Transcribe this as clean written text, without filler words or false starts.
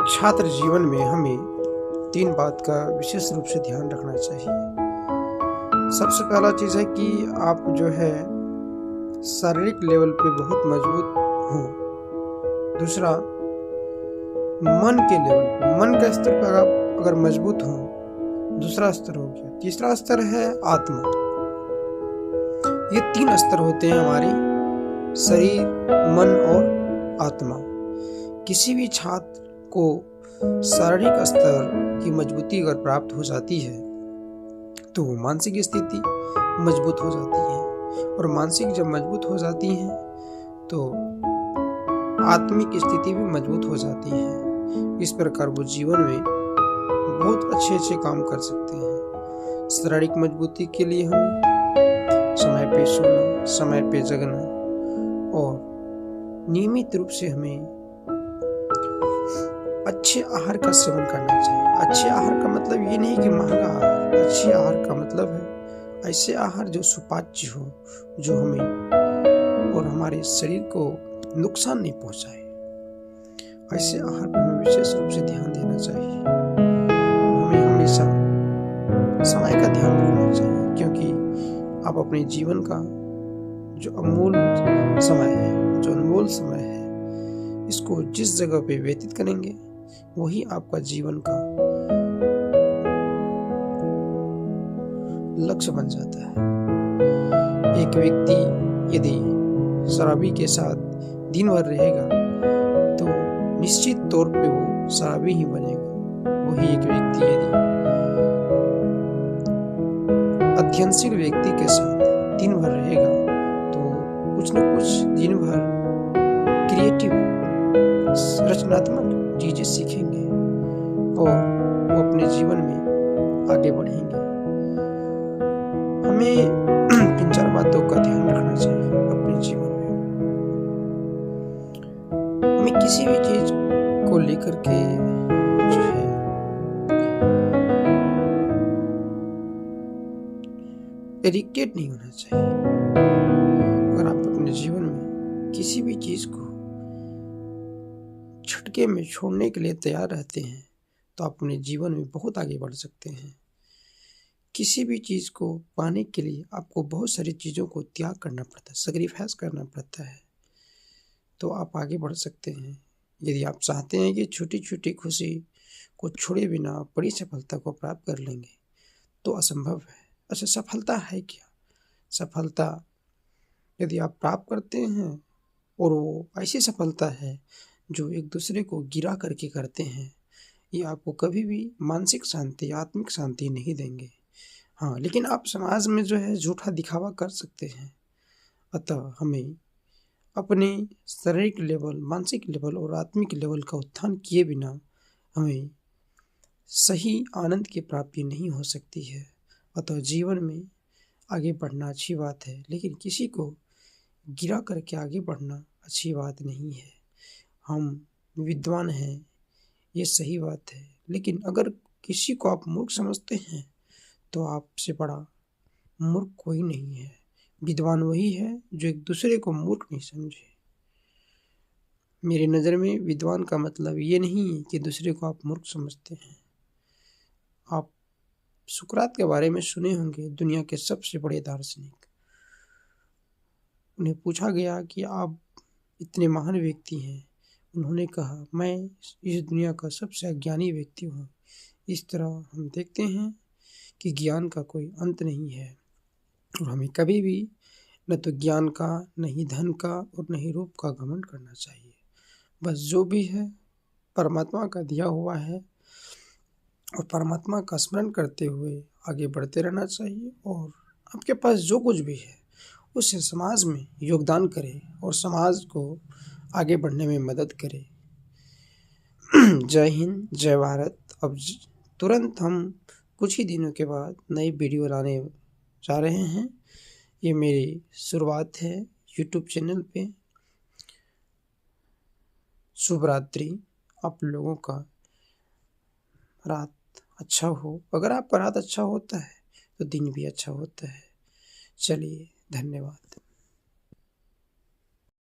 छात्र जीवन में हमें 3 बात का विशेष रूप से ध्यान रखना चाहिए। सबसे पहला चीज़ है कि आप जो है शारीरिक लेवल पे बहुत मजबूत हों। दूसरा, मन के लेवल पे, मन के स्तर पर आप अगर मजबूत हों, दूसरा स्तर हो गया। तीसरा स्तर है आत्मा। ये 3 स्तर होते हैं हमारे शरीर, मन और आत्मा। किसी भी छात्र को शारीरिक स्तर की मजबूती अगर प्राप्त हो जाती है तो मानसिक स्थिति मजबूत हो जाती है, और मानसिक जब मजबूत हो जाती है तो आत्मिक स्थिति भी मजबूत हो जाती है। इस प्रकार वो जीवन में बहुत अच्छे काम कर सकते हैं। शारीरिक मजबूती के लिए हमें समय पे सोना, समय पे जगना और नियमित रूप से हमें अच्छे आहार का सेवन करना चाहिए। अच्छे आहार का मतलब ये नहीं कि महंगा आहार, अच्छे आहार का मतलब है ऐसे आहार जो सुपाच्य हो, जो हमें और हमारे शरीर को नुकसान नहीं पहुंचाए। ऐसे आहार पर हमें विशेष रूप से ध्यान देना चाहिए। हमें हमेशा समय का ध्यान रखना चाहिए, क्योंकि आप अपने जीवन का जो अमूल समय है, जो अनमोल समय है, इसको जिस जगह पे व्यतीत करेंगे वही आपका जीवन का लक्ष्य बन जाता है। एक व्यक्ति यदि शराबी के साथ दिन भर रहेगा तो निश्चित तौर पे वो शराबी ही बनेगा। वही एक व्यक्ति यदि अध्ययनशील व्यक्ति के साथ दिन भर रहेगा तो कुछ न कुछ दिन भर क्रिएटिव, रचनात्मक चीजें सीखेंगे और वो अपने जीवन में आगे बढ़ेंगे। हमें इन 4 बातों का ध्यान रखना चाहिए अपने जीवन में। हमें किसी भी चीज को लेकर के जो है एडिक्टेड नहीं होना चाहिए। अगर आप अपने जीवन में किसी भी चीज को झटके में छोड़ने के लिए तैयार रहते हैं तो आप अपने जीवन में बहुत आगे बढ़ सकते हैं। किसी भी चीज़ को पाने के लिए आपको बहुत सारी चीज़ों को त्याग करना पड़ता है, सैक्रिफाइस करना पड़ता है, तो आप आगे बढ़ सकते हैं। यदि आप चाहते हैं कि छोटी छोटी खुशी को छोड़े बिना बड़ी सफलता को प्राप्त कर लेंगे तो असंभव है। अच्छा, सफलता है क्या? सफलता यदि आप प्राप्त करते हैं और वो ऐसी सफलता है जो एक दूसरे को गिरा करके करते हैं, ये आपको कभी भी मानसिक शांति, आत्मिक शांति नहीं देंगे। हाँ, लेकिन आप समाज में जो है झूठा दिखावा कर सकते हैं। अतः हमें अपने शारीरिक लेवल, मानसिक लेवल और आत्मिक लेवल का उत्थान किए बिना हमें सही आनंद की प्राप्ति नहीं हो सकती है। अतः जीवन में आगे बढ़ना अच्छी बात है, लेकिन किसी को गिरा करके आगे बढ़ना अच्छी बात नहीं है। हम विद्वान हैं, ये सही बात है, लेकिन अगर किसी को आप मूर्ख समझते हैं तो आपसे बड़ा मूर्ख कोई नहीं है। विद्वान वही है जो एक दूसरे को मूर्ख नहीं समझे। मेरी नज़र में विद्वान का मतलब ये नहीं है कि दूसरे को आप मूर्ख समझते हैं। आप सुकरात के बारे में सुने होंगे, दुनिया के सबसे बड़े दार्शनिक। उन्हें पूछा गया कि आप इतने महान व्यक्ति हैं। उन्होंने कहा, मैं इस दुनिया का सबसे अज्ञानी व्यक्ति हूँ। इस तरह हम देखते हैं कि ज्ञान का कोई अंत नहीं है, और हमें कभी भी न तो ज्ञान का, न ही धन का और न ही रूप का घमंड करना चाहिए। बस जो भी है परमात्मा का दिया हुआ है, और परमात्मा का स्मरण करते हुए आगे बढ़ते रहना चाहिए। और आपके पास जो कुछ भी है उसे समाज में योगदान करें और समाज को आगे बढ़ने में मदद करें। जय हिंद, जय भारत। अब तुरंत हम कुछ ही दिनों के बाद नई वीडियो लाने जा रहे हैं। ये मेरी शुरुआत है यूट्यूब चैनल पे। शुभ रात्रि। आप लोगों का रात अच्छा हो। अगर आपका रात अच्छा होता है तो दिन भी अच्छा होता है। चलिए, धन्यवाद।